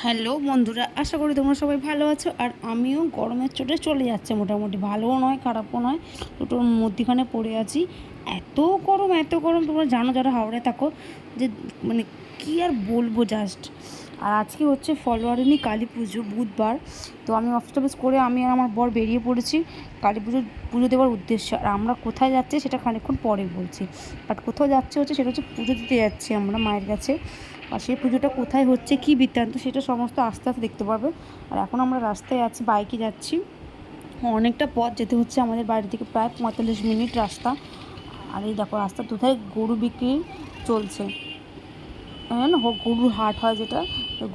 Hello বন্ধুরা, আশা করি তোমরা সবাই ভালো আছো। আর আমিও গরমের চোটে চলে যাচ্ছে, মোটামুটি ভালোও নয় খারাপও নয়, দুটোর মধ্যিখানে পড়ে আছি। এত গরম এত গরম, তোমরা জানো যারা হাওড়ায় থাকো, যে মানে কী আর বলবো জাস্ট। আর আজকে হচ্ছে ফলোয়ারিনী কালী পুজো, বুধবার। তো আমি অফিস টফিস করে আমি আর আমার বর বেরিয়ে পড়েছি কালী পুজো দেওয়ার উদ্দেশ্যে। আর আমরা কোথায় যাচ্ছি সেটা খানিকক্ষণ পরে বলছি। বাট কোথাও যাচ্ছে হচ্ছে সেটা হচ্ছে পুজো দিতে যাচ্ছি আমরা মায়ের কাছে। আর সেই পুজোটা কোথায় হচ্ছে, কী বৃত্তান্ত, সেটা সমস্ত আস্তে আস্তে দেখতে পারবে। আর এখন আমরা রাস্তায় আছি, বাইকে যাচ্ছি। অনেকটা পথ যেতে হচ্ছে আমাদের বাড়ি থেকে, প্রায় 45 মিনিট রাস্তা। আর এই দেখো রাস্তার দুধারে গরু বিক্রি চলছে, হ্যাঁ না, গরুর হাট হয় যেটা,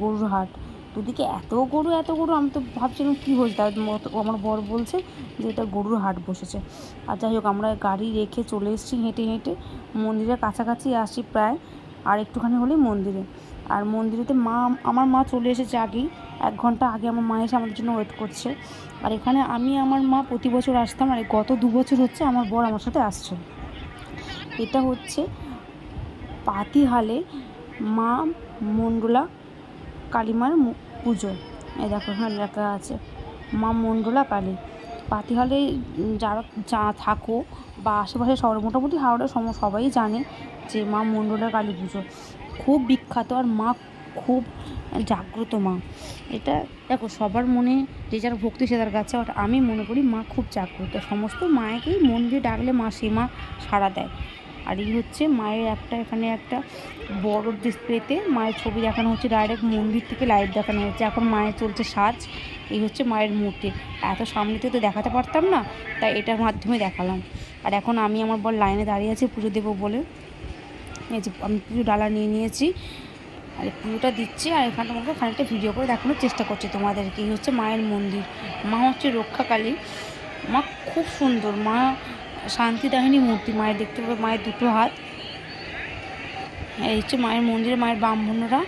গরুর হাট। দুদিকে এত গরু এত গরু, আমি তো ভাবছিলাম কী হয়েছে, তার আমার বর বলছে যে এটা গরুর হাট বসেছে। আর যাই হোক, আমরা গাড়ি রেখে চলে এসেছি হেঁটে হেঁটে, মন্দিরের কাছাকাছি আসি প্রায়, আর একটুখানি হলেই মন্দিরে। আর মন্দিরেতে আমার মা চলে এসেছে আগেই, 1 ঘন্টা আগে আমার মা এসে আমাদের জন্য ওয়েট করছে। আর এখানে আমি আমার মা প্রতি বছর আসতাম, আর গত 2 বছর হচ্ছে আমার বর আমার সাথে আসছে। এটা হচ্ছে পাতিহালে মা মণ্ডলা কালীমার পুজো। এই দেখো এখানে লেখা আছে মা মণ্ডলা কালী। পাতিহালে যারা থাকো বা আশেপাশে শহরে, মোটামুটি হাওড়ার সবাই জানে যে মা মণ্ডলা কালী পুজো খুব বিখ্যাত। আর মা খুব জাগ্রত মা। এটা দেখো সবার মনে যে যার ভক্তি সে তার কাছে, বাট আমি মনে করি মা খুব জাগ্রত। সমস্ত মায়েকেই মন দিয়ে ডাকলে সে মা সাড়া দেয়। আর এই হচ্ছে মায়ের এখানে একটা বড় ডিসপ্লেতে মায়ের ছবি দেখানো হচ্ছে, ডাইরেক্ট মন্দির থেকে লাইভ দেখানো হচ্ছে। এখন মায়ের চলছে সাজ। এই হচ্ছে মায়ের মূর্তি। এত সামনে থেকে তো দেখাতে পারতাম না, তাই এটার মাধ্যমে দেখালাম। আর এখন আমি আমার বর লাইনে দাঁড়িয়ে আছি পুজো দেবো বলে। এই যে আমি পুজো ডালা নিয়ে নিয়েছি, আর পুজোটা দিচ্ছি। আর এখানটা আমাকে খানিকটা ভিডিও করে দেখানোর চেষ্টা করছি তোমাদেরকে। এই হচ্ছে মায়ের মন্দির। মা হচ্ছে রক্ষাকালী। মা খুব সুন্দর, মা শান্তিদাহিনী মূর্তি। মায়ের দেখতে পাবে মায়ের দুটো হাত। এই হচ্ছে মায়ের মন্দিরে মায়ের ব্রাহ্মণরা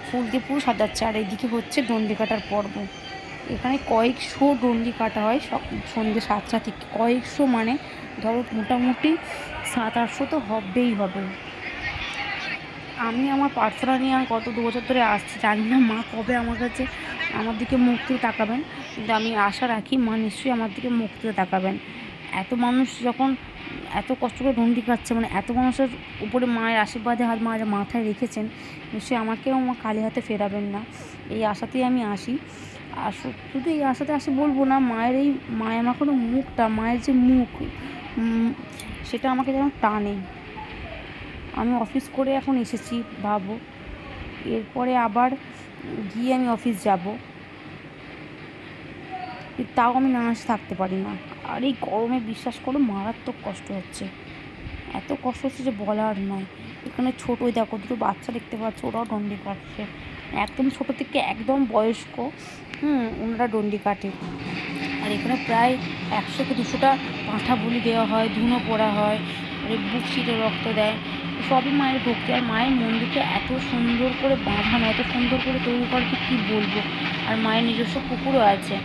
ফুল দিয়ে পুরো সাজাচ্ছে। আর এইদিকে হচ্ছে ডন্ডি কাটার পর্ব। এখানে কয়েকশো ডন্ডি কাটা হয় সন্ধ্যে 7টা থেকে। কয়েকশো মানে ধরো মোটামুটি 700-800 তো হবেই হবে। আমি আমার প্রার্থনা নিয়ে আর গত 2 বছর ধরে আসছি, জানি না মা কবে আমার কাছে আমার দিকে মুখ তুলে তাকাবেন, কিন্তু আমি আশা রাখি মা নিশ্চয়ই আমার দিকে মুখ তুলে তাকাবেন। এত মানুষ যখন এত কষ্ট করে ডন্ডি কাটছে, মানে এত মানুষের উপরে মায়ের আশীর্বাদে হাত মায়ের মাথায় রেখেছেন, নিশ্চয়ই আমাকেও মা খালি হাতে ফেরাবেন না, এই আশাতেই আমি আসি। আর শুধু এই আশাতে আসি বলবো না, মায়ের এই মায়ের মাখানো মুখটা, মায়ের যে মুখ, সেটা আমাকে যেন টানে। আমি অফিস করে এখন এসেছি, ভাবো এরপরে আবার গিয়ে আমি অফিস যাব, তাও আমি না আসে থাকতে পারি না। আর এই গরমে বিশ্বাস করো মারাত্মক কষ্ট হচ্ছে, এত কষ্ট হচ্ছে যে বলার নয়। এখানে ছোটো দেখো দুটো বাচ্চা দেখতে পাচ্ছ, ওরাও ডন্ডি কাটছে, একদম ছোটো থেকে একদম বয়স্ক, ওনারা ডন্ডি কাটে। আর এখানে প্রায় 100-200টা পাঁঠা বলি দেওয়া হয়, ধুনো পোড়া হয়, আর বুক ছিটে রক্ত দেয়। সবই মায়ের ভক্তি। আর মায়ের মন্দিরটা এত সুন্দর করে বাঁধানো, এত সুন্দর করে তৈরি করে কী বলবো। আর মায়ের নিজস্ব পুকুরও আছে।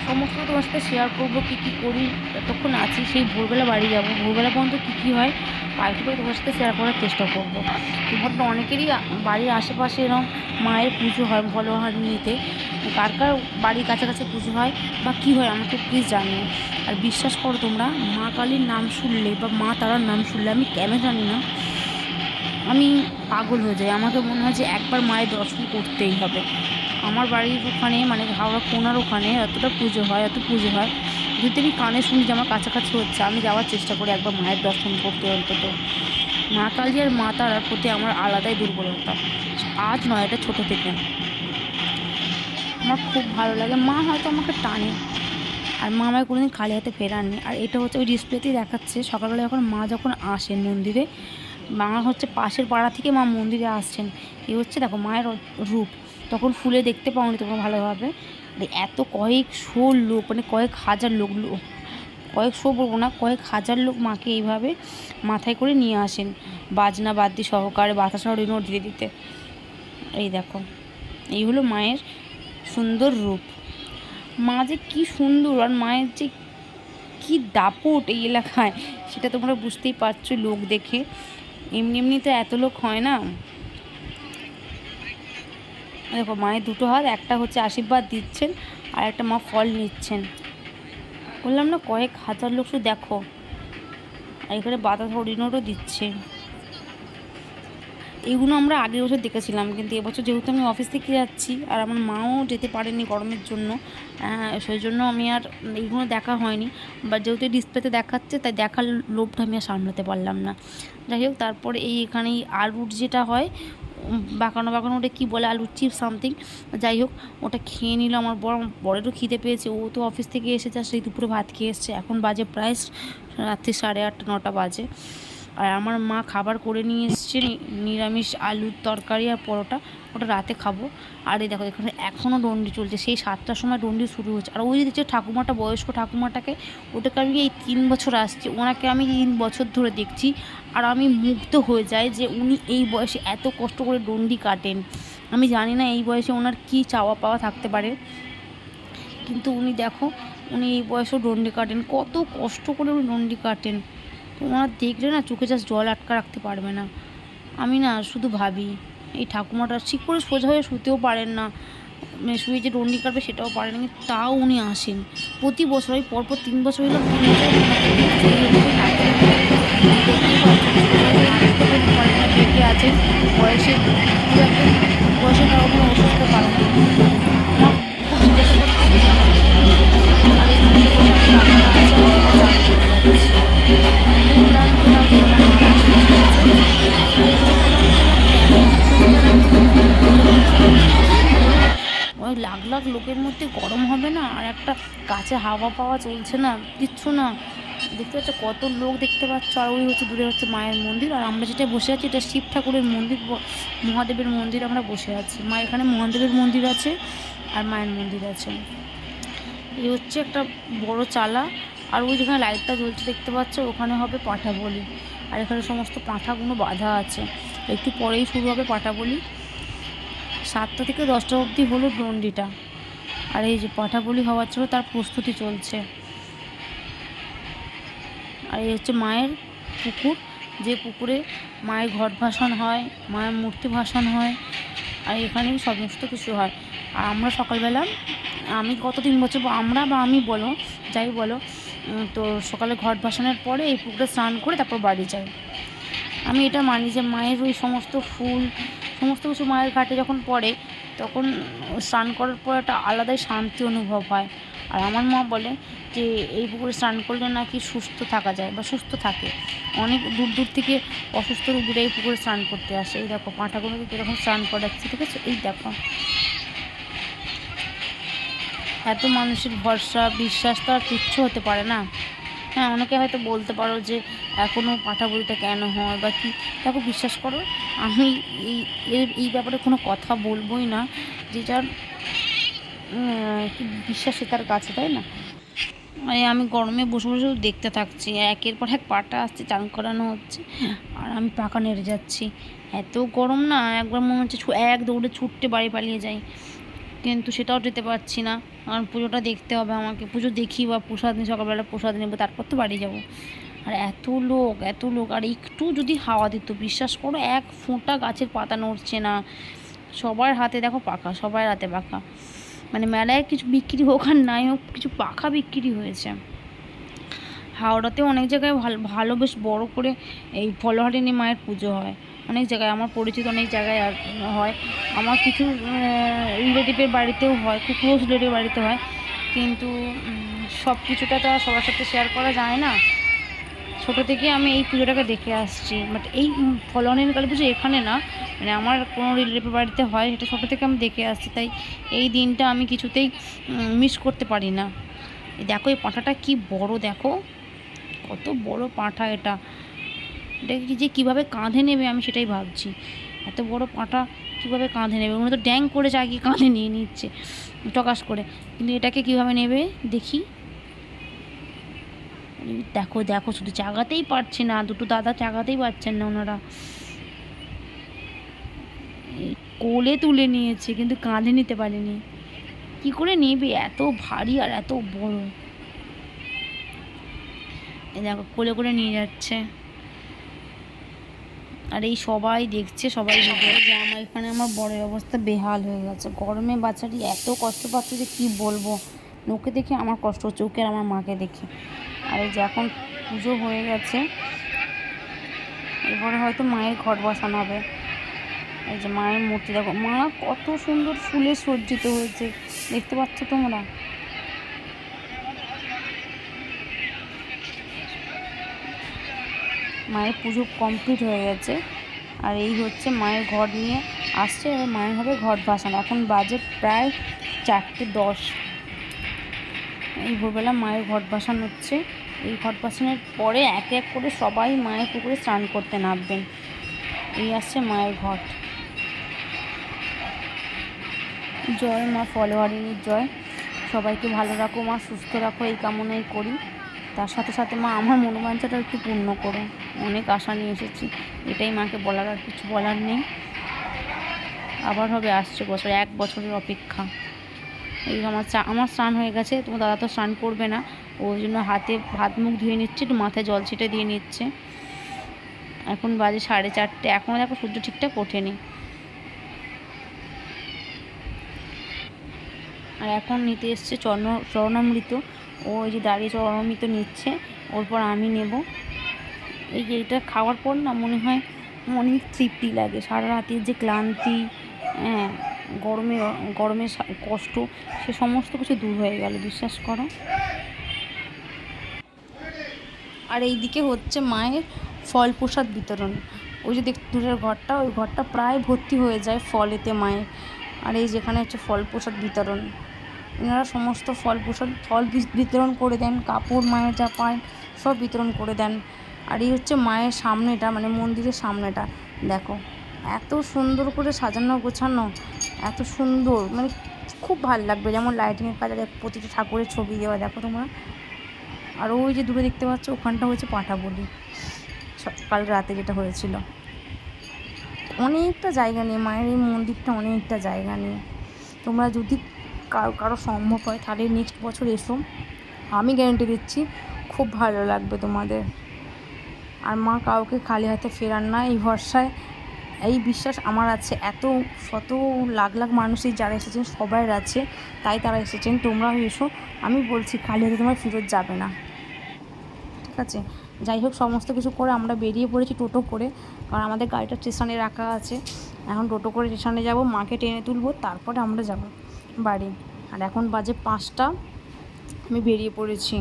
সমস্ত তোমার সাথে শেয়ার করবো কী কী করি যতক্ষণ আছি। সেই ভোরবেলা বাড়ি যাবো, ভোরবেলা পর্যন্ত কী কী হয় পাইটুকু তোমার সাথে শেয়ার করার চেষ্টা করবো। তোমার অনেকেরই বাড়ির আশেপাশে এরকম মায়ের পুজো হয় ভলোহারিণীতে। কার কার বাড়ির কাছাকাছি পুজো হয় বা কী হয় আমাকে প্লিজ জানিও। আর বিশ্বাস করো তোমরা, মা কালীর নাম শুনলে বা মা তারার নাম শুনলে, আমি কেন জানি না আমি পাগল হয়ে যাই। আমাকে মনে হয় যে একবার মায়ের দর্শন করতেই হবে। আমার বাড়ির ওখানে, মানে হাওড়া কোনার ওখানে এত পুজো হয়। যদি আমি কানে শুনি যে আমার কাছাকাছি হচ্ছে, আমি যাওয়ার চেষ্টা করি একবার মায়ের দর্শন করতে। অন্তত মা কালী আর মা তারার প্রতি আমার আলাদাই দুর্বলতা, আজ নয়, এটা ছোটো থেকে আমার খুব ভালো লাগে। মা হয়তো আমাকে টানে, আর মা আমায় কোনোদিন খালি হাতে ফেরাননি। আর এটা হচ্ছে ওই ডিসপ্লেতেই দেখাচ্ছে সকালবেলা যখন আসেন মন্দিরে, মা হচ্ছে পাশের পাড়া থেকে মা মন্দিরে আসছেন। এই হচ্ছে দেখো মায়ের রূপ, তখন ফুলে দেখতে পাওনি তোমরা ভালোভাবে। এত কয়েকশো লোক, মানে কয়েক হাজার লোক, কয়েকশো বলবো না, কয়েক হাজার লোক মাকে এইভাবে মাথায় করে নিয়ে আসেন, বাজনা বাদ্যি সহকারে, বাতাসা ঋণ দিতে দিতে। এই দেখো, এই হলো মায়ের সুন্দর রূপ। মা যে কি সুন্দর, আর মায়ের যে কি দাপট এই এলাকায়, সেটা তোমরা বুঝতেই পারছো লোক দেখে। এমনি এমনি তো এত লোক হয় না। দেখো মায়ের দুটো হাত, একটা হচ্ছে আশীর্বাদ দিচ্ছেন আর একটা মা ফল নিচ্ছেন। বললাম না কয়েক হাজার লোক, শুধু দেখো। আর এখানে বাতাস হরিণরও দিচ্ছে। এইগুলো আমরা আগের বছর দেখেছিলাম, কিন্তু এবছর যেহেতু আমি অফিস থেকে যাচ্ছি আর আমার মাও যেতে পারেনি গরমের জন্য, সেই জন্য আমি আর এইগুলো দেখা হয়নি। বা যেহেতু ডিসপ্লেতে দেখাচ্ছে, তাই দেখার লোভটা আমি আর সামলাতে পারলাম না। যাই হোক, তারপরে এখানে আলুর যেটা হয় বাঁকানো বাঁকানো, ওটা কী বলে, আলুর চিপস সামথিং, যাই হোক ওটা খেয়ে নিল। আমার বড়েরও খিদে পেয়েছে, ও তো অফিস থেকে এসেছে আর সেই দুপুরে ভাত খেয়ে এসছে। এখন বাজে প্রায় রাত্রি 8:30 9টা বাজে। আর আমার মা খাবার করে নিয়ে এসছে, নিরামিষ আলুর তরকারি আর পরোটা, ওটা রাতে খাবো। আর এই দেখো এখানে এখনও ডন্ডি চলছে, সেই 7টার সময় ডন্ডি শুরু হচ্ছে। আর ওই যে ঠাকুমাটা, বয়স্ক ঠাকুমাটাকে, ওটাকে আমি এই 3 বছর আসছি, ওনাকে আমি 3 বছর ধরে দেখছি। আর আমি মুগ্ধ হয়ে যাই যে উনি এই বয়সে এত কষ্ট করে ডন্ডি কাটেন। আমি জানি না এই বয়সে ওনার কী চাওয়া পাওয়া থাকতে পারে, কিন্তু উনি দেখো, উনি এই বয়সেও ডন্ডি কাটেন, কত কষ্ট করে উনি ডন্ডি কাটেন। ওনার দেখলে না চোখে জাস্ট জল আটকা রাখতে পারবে না। আমি না শুধু ভাবি, এই ঠাকুমাটা ঠিক করে সোজা হয়ে শুতেও পারেন না, শুয়ে যে ডন্ডি কাটবে সেটাও পারেন না, কিন্তু তাও উনি আসেন প্রতি বছর। ওই পরপর 3 বছর হলো, 3 বছর আছে বয়সে, বয়সের কারণে অসুস্থ পারেন না। আমার খুব জিজ্ঞাসা ওই লাখ লাখ লোকের মধ্যে গরম হবে না, আর একটা কাছে হাওয়া পাওয়া চলছে না, কিচ্ছু না। দেখতে পাচ্ছ কত লোক দেখতে পাচ্ছ। আর ওই হচ্ছে দূরে হচ্ছে মায়ের মন্দির, আর আমরা যেটা বসে আছি এটা শিব ঠাকুরের মন্দির, মহাদেবের মন্দির আমরা বসে আছি। মা এখানে মহাদেবের মন্দির আছে আর মায়ের মন্দির আছে। এই হচ্ছে একটা বড় চালা। আর ওই যেখানে লাইটটা জ্বলছে দেখতে পাচ্ছ, ওখানে হবে পাঁঠা বলি। আর এখানে সমস্ত পাঁঠাগুলো বাঁধা আছে, একটু পরেই শুরু হবে পাঁঠা বলি। 7টা থেকে 10টা অবধি হলো ডন্ডিটা। আর এই যে পাঁঠা বলি হওয়ার জন্য তার প্রস্তুতি চলছে। আর এই হচ্ছে মায়ের পুকুর, যে পুকুরে মায়ের ঘট ভাসান হয়, মায়ের মূর্তি ভাসান হয়, আর এখানেই সমস্ত কিছু হয়। আর আমরা সকালবেলা, আমি গত 3 বছর, আমরা বা আমি বলো, যাই বলো, তো সকালে ঘট ভাসানের পরে এই পুকুরে স্নান করে তারপর বাড়ি যাই। আমি এটা মানি যে মায়ের ওই সমস্ত ফুল, সমস্ত কিছু মায়ের ঘাটে যখন পড়ে, তখন স্নান করার পর একটা আলাদাই শান্তি অনুভব হয়। আর আমার মা বলে যে এই পুকুরে স্নান করলে নাকি সুস্থ থাকা যায় বা সুস্থ থাকে। অনেক দূর দূর থেকে অসুস্থ রোগীরা এই পুকুরে স্নান করতে আসে। এই দেখো পাঁঠাগুলোকে কীরকম স্নান করাচ্ছে, ঠিক আছে? এই দেখো এত মানুষের ভরসা বিশ্বাস তো আর তুচ্ছ হতে পারে না। হ্যাঁ, অনেকে হয়তো বলতে পারো যে এখনও পাঁঠা বলিটা কেন হয় বা কি। দেখো বিশ্বাস করো, আমি এই ব্যাপারে কোনো কথা বলবোই না, যে যার কি বিশ্বাস সে তার কাছে, তাই না? আমি গরমে বসে বসে দেখতে থাকছি, একের পর এক পাটা আসছে, চান করানো হচ্ছে আর আমি পাকা নেড়ে যাচ্ছি। এত গরম না, একবার মনে হচ্ছে এক দৌড়ে ছুটতে বাড়ি পালিয়ে যাই, কিন্তু সেটাও যেতে পারছি না, কারণ পুজোটা দেখতে হবে আমাকে। পুজো দেখি বা প্রসাদ নিই, সকালবেলা প্রসাদ নেবো, তারপর তো বাড়ি যাব। আর এত লোক এত লোক, আর একটু যদি হাওয়া দিত, বিশ্বাস করো এক ফোঁটা গাছের পাতা নড়ছে না। সবার হাতে দেখো পাখা, সবার হাতে পাখা, মানে মেলায় কিছু বিক্রি হোক আর নাই হোক, কিছু পাখা বিক্রি হয়েছে। হাওড়াতেও অনেক জায়গায় ভালো ভালো বেশ বড় করে এই ফলহারিণী মায়ের পুজো হয় অনেক জায়গায়, আমার পরিচিত অনেক জায়গায় হয়। আমার কিছু রিলেটিভের বাড়িতেও হয়, খুব ক্লোজ রিলেটিভের বাড়িতে হয়, কিন্তু সব কিছুটা তো আর সবার সাথে শেয়ার করা যায় না। ছোটো থেকে আমি এই পুজোটাকে দেখে আসছি, বাট এই ফলহারিণী কালী পুজো এখানে না, মানে আমার কোনো রিলেটিভের বাড়িতে হয়, সেটা ছোটো থেকে আমি দেখে আসছি, তাই এই দিনটা আমি কিছুতেই মিস করতে পারি না। দেখো এই পাঁঠাটা কি বড়, দেখো কত বড় পাঁঠা এটা। এটাকে যে কীভাবে কাঁধে নেবে আমি সেটাই ভাবছি, এত বড় পাঁঠা কীভাবে কাঁধে নেবে। উনি তো ড্যাং করে চাগিয়ে কাঁধে নিয়ে নিচ্ছে টকাস করে, কিন্তু এটাকে কীভাবে নেবে দেখি। দেখো দেখো শুধু চাগাতেই পারছে না, দুটো দাদা চাগাতেই পারছেন না ওনারা, কোলে তুলে নিয়েছে কিন্তু কাঁধে নিতে পারেনি। কি করে নেবে, এত ভারী আর এত বড়। এই দেখো কোলে করে নিয়ে যাচ্ছে। আর এই সবাই দেখছে, সবাই ভিডিও। যে আমার এখানে আমার বড়ের অবস্থা বেহাল হয়ে গেছে, গরমে বাচ্চাটি এত কষ্ট পাচ্ছে যে কী বলবো। ওকে দেখে আমার কষ্ট হচ্ছে, ওকে আর আমার মাকে দেখে। আর এই যে এখন পুজো হয়ে গেছে, এরপরে হয়তো মায়ের ঘট বসানো হবে। এই যে মায়ের মূর্তি দেখো, মা কত সুন্দর ফুলে সজ্জিত হয়েছে, দেখতে পাচ্ছ তোমরা। মায়ের পুজো কমপ্লিট হয়ে গেছে, আর এই হচ্ছে মায়ের ঘট নিয়ে আসছে, এবার মায়ের হবে ঘট ভাসানো। এখন বাজে প্রায় 4:10। এই ভোরবেলা মায়ের ঘট ভাসানো হচ্ছে। এই ঘট ভাসানোর পরে এক এক করে সবাই মায়ের পুকুরে স্নান করতে নামবেন। এই আসছে মায়ের ঘট। জয় মা ফলোয়ারিনীর জয়। সবাইকে ভালো রাখো মা, সুস্থ রাখো, এই কামনাই করি। তার সাথে সাথে মা আমার মনোবাঞ্ছাটা একটু পূর্ণ করো। অনেক আশা নিয়ে এসেছি, এটাই মাকে বলার, আর কিছু বলার নেই। আবার হবে আসছে বছর, 1 বছরের অপেক্ষা। এই আমার স্নান হয়ে গেছে, তোমার দাদা তো স্নান করবে না, ওই জন্য হাত মুখ ধুয়ে নিচ্ছে, একটু মাথায় জল ছিটে দিয়ে নিচ্ছে। এখন বাজে 4:30, এখনও দেখো সূর্য ঠিকঠাক ওঠেনি। আর এখন নিতে এসছে চরণামৃত। ও ওই যে দাঁড়িয়ে চরণামৃত নিচ্ছে, ওরপর আমি নেব। এই যে এটা খাওয়ার পর না মনে হয় অনেক তৃপ্তি লাগে, সারা রাতের যে ক্লান্তি, হ্যাঁ, গরমে কষ্ট, সে সমস্ত কিছু দূর হয়ে গেল, বিশ্বাস করো। আর এই দিকে হচ্ছে মায়ের ফল প্রসাদ বিতরণ। ওই যে দূরের ঘরটা, ওই ঘরটা প্রায় ভর্তি হয়ে যায় ফলেতে মায়ের। আর এই যেখানে হচ্ছে ফল প্রসাদ বিতরণ, এনারা সমস্ত ফল বিতরণ করে দেন, কাপড় মায়ের যা পায় সব বিতরণ করে দেন। আর এই হচ্ছে মায়ের সামনেটা, মানে মন্দিরের সামনেটা দেখো, এত সুন্দর করে সাজানো গোছানো, এত সুন্দর, মানে খুব ভালো লাগবে। যেমন লাইটিংয়ের কাজে প্রতিটা ঠাকুরের ছবি দেওয়া, দেখো তোমরা। আর ওই যে দূরে দেখতে পাচ্ছ, ওখানটা হচ্ছে পাঁঠা বলি, কাল রাতে যেটা হয়েছিল। অনেকটা জায়গা নিয়ে মায়ের এই মন্দিরটা, অনেকটা জায়গা নিয়ে। তোমরা যদি কারো সম্ভব হয় তাহলে নেক্সট বছর এসো, আমি গ্যারেন্টি দিচ্ছি খুব ভালো লাগবে তোমাদের। আর মা কাউকে খালি হাতে ফেরান না, এই ভরসায়, এই বিশ্বাস আমার আছে। শত লাখ লাখ মানুষই যারা এসেছেন সবাই আছে, তাই তারা এসেছেন। তোমরাও এসো, আমি বলছি খালি হাতে তোমরা ফেরত যাবে না, ঠিক আছে। যাই হোক, সমস্ত কিছু করে আমরা বেরিয়ে পড়েছি টোটো করে, কারণ আমাদের গাড়িটা স্টেশনে রাখা আছে। এখন টোটো করে স্টেশনে যাব, মাকে টেনে তুলবো, তারপরে আমরা যাব বাড়ি। আর এখন বাজে 5টা, আমি বেরিয়ে পড়েছি।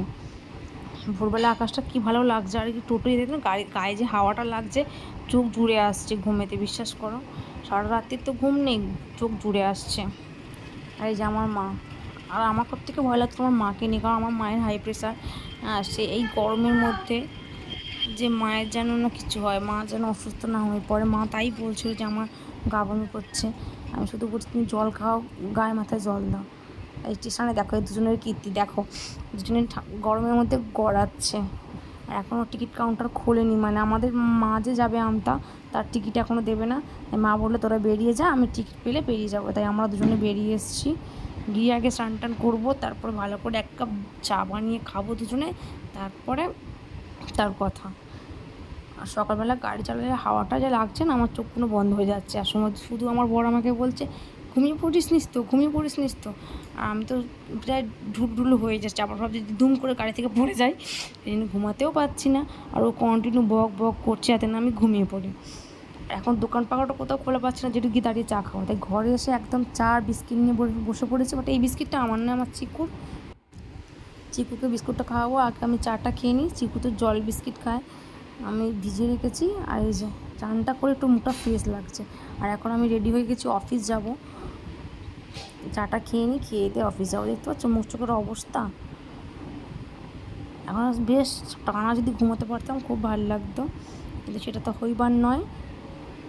ভোরবেলা আকাশটা কী ভালো লাগছে, আর কি টোটো যেতে না গায়ে যে হাওয়াটা লাগছে, চোখ জুড়ে আসছে ঘুমেতে, বিশ্বাস করো। সারা রাত্রির তো ঘুম নেই, চোখ জুড়ে আসছে। আর এই যে আমার মা, আর আমার সব থেকে ভয় লাগছে আমার মাকে নিয়ে, কারণ আমার মায়ের হাই প্রেশার। সে এই গরমের মধ্যে যে মায়ের যেন না কিছু হয়, মা যেন অসুস্থ না হয়ে পড়ে। মা তাই বলছিল যে আমার গা বমি করছে, আমি শুধু বলছি তুমি জল খাও, গায়ে মাথায় জল দাও। এই স্টেশনে দেখো এই দুজনের কীর্তি দেখো, দুজনের গরমের মধ্যে গড়াচ্ছে। আর এখনও টিকিট কাউন্টার খোলেনি, মানে আমাদের মা যে যাবে আমতা, তার টিকিট এখনও দেবে না। মা বললে তোরা বেরিয়ে যা, আমি টিকিট পেলে বেরিয়ে যাবো। তাই আমরা দুজনে বেরিয়ে এসেছি, গিয়ে আগে স্নান টান করবো, তারপর ভালো করে 1 কাপ চা বানিয়ে খাবো দুজনে, তারপরে তার কথা। আর সকালবেলা গাড়ি চালালে হাওয়াটা যা লাগছে না, আমার চোখ কোনো বন্ধ হয়ে যাচ্ছে। আর সময় শুধু আমার বর আমাকে বলছে ঘুমিয়ে পড়িস নিস তো। আর আমি তো প্রায় ঢুলঢুলো হয়ে যাচ্ছে, আবার ভাবছি ধুম করে গাড়ি থেকে পড়ে যাই, এই জন্য ঘুমাতেও পারছি না। আর ও কন্টিনিউ বক করছে, যাতে না আমি ঘুমিয়ে পড়ি। এখন দোকান পাকাটা কোথাও খোলা পাচ্ছে না, যেটু গিয়ে দাঁড়িয়ে চা খাওয়া। তাই ঘরে এসে একদম চা বিস্কিট নিয়ে বসে পড়েছে। বাট এই বিস্কিটটা আমার না, আমার চিকুকে বিস্কুটটা খাওয়াবো, আগে আমি চাটা খেয়ে নিই। চিকু তো জল বিস্কিট খায়, আমি ভিজিয়ে রেখেছি। আর এই যে চানটা করে একটু মুখটা ফ্রেশ লাগছে। আর এখন আমি রেডি হয়ে গেছি, অফিস যাব। চাটা খেয়ে নিই, খেয়ে দিয়ে অফিস যাবো। দেখতে পাচ্ছ মুখ চোখের অবস্থা। এখন বেশ টানা যদি ঘুমোতে পারতাম খুব ভালো লাগতো, কিন্তু সেটা তো হইবার নয়।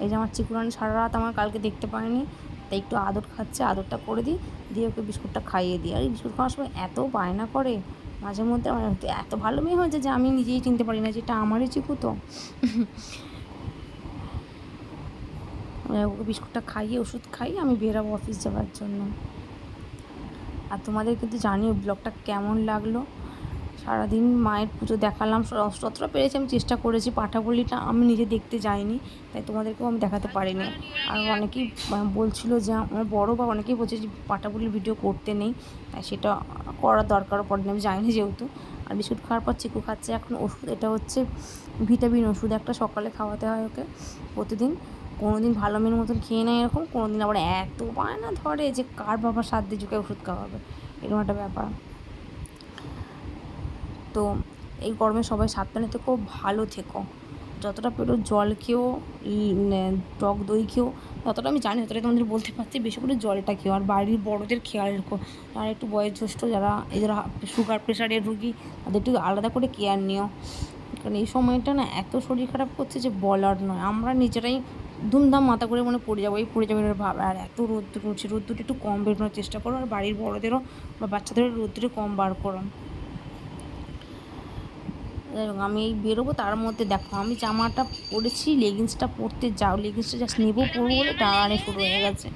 এই যে আমার চিকুরানি সারা রাত আমার কালকে দেখতে পায়নি, তাই একটু আদর খাচ্ছে, আদরটা করে দিই, দিয়ে ওকে বিস্কুটটা খাইয়ে দিই। আর এই বিস্কুট খাওয়ার সময় এত বায়না করে, মাঝে মধ্যে আমার এত ভালো মেয়ে হয়েছে যে আমি নিজেই চিনতে পারি না যেটা আমারই চিকু। তো ওকে বিস্কুটটা খাইয়ে, ওষুধ খাইয়ে আমি বেরাবো অফিস যাওয়ার জন্য। আর তোমাদের কিন্তু জানিও ব্লগটা কেমন লাগলো, সারাদিন মায়ের পুজো দেখালাম, যতটা পেরেছি আমি চেষ্টা করেছি। পাঠাবলিটা আমি নিজে দেখতে যাইনি, তাই তোমাদেরকেও আমি দেখাতে পারিনি। আর অনেকেই বলছিল যে আমার বড়ো বা অনেকেই বলছে যে পাঠাবলির ভিডিও করতে নেই, তাই সেটা করার দরকারও পড়েনি, আমি যাইনি যেহেতু। আর বিস্কুট খাওয়ার পর চিকু খাচ্ছে এখন ওষুধ, এটা হচ্ছে ভিটামিন ওষুধ একটা, সকালে খাওয়াতে হয় ওকে প্রতিদিন। কোনো দিন ভালো মেয়ের মতন খেয়ে নেয় এরকম, কোনো দিন আবার এত বায়না ধরে যে কার বাবা সাত দিয়ে যুগে ওষুধ খাওয়াবে, এরকম একটা ব্যাপার। তো এই গরমে সবাই সাবধানে থেকো, ভালো থেকো, যতটা পেরো জল খেও, টক দই খেও, যতটা আমি জানি ততটাই তোমাদের বলতে পারছি, বেশি করে জলটা খেও। আর বাড়ির বড়োদের খেয়াল রেখো, আর একটু বয়োজ্যেষ্ঠ যারা এদের সুগার প্রেশারের রুগী, তাদের একটু আলাদা করে কেয়ার নিও, কারণ এই সময়টা না এত শরীর খারাপ করছে যে বলার নয়। আমরা নিজেরাই ধুমধাম মাথা করে মনে পড়ে যাবো, এই পড়ে যাবে ভাব। আর এত রোদ্দুর উঠছে, রোদ্দুরটা একটু কম বেরোনোর চেষ্টা করো, আর বাড়ির বড়োদেরও বা বাচ্চাদেরও রোদ্দুরে কম বার করো। আমি এই বেরোবো, তার মধ্যে দেখো আমি জামাটা পরেছি, লেগিংসটা পরতে যাও, লেগিংসটা জাস্ট নেবো পরবো বলে টানাটানি শুরু হয়ে গেছে।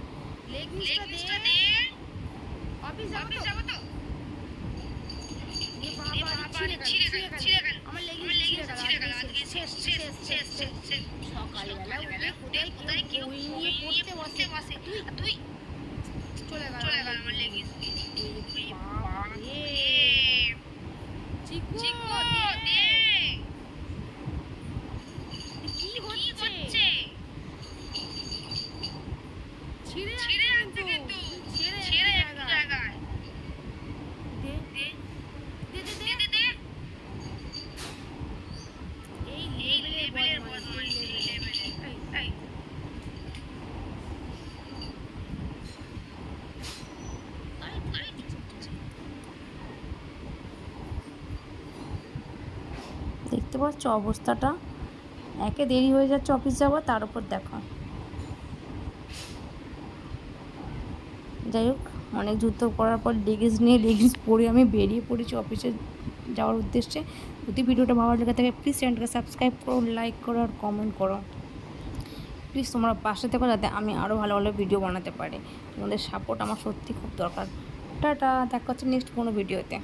দেখতে পাচ্ছ অবস্থাটা, একে দেরি হয়ে যাচ্ছে অফিস যাওয়া, তার উপর দেখো। যাই হোক, অনেক যুদ্ধ করার পর লেগিংস পরে আমি বেরিয়ে পড়েছি অফিসে যাওয়ার উদ্দেশ্যে। যদি ভিডিওটা ভালো লেগে থাকে প্লিজ চ্যানেলটাকে সাবস্ক্রাইব করো, লাইক করো আর কমেন্ট করো। প্লিজ তোমরা পাশে থেকো যাতে আমি আরও ভালো ভালো ভিডিও বানাতে পারি। তোমাদের সাপোর্ট আমার সত্যি খুব দরকার। টাটা, দেখা হচ্ছে নেক্সট কোনো ভিডিওতে।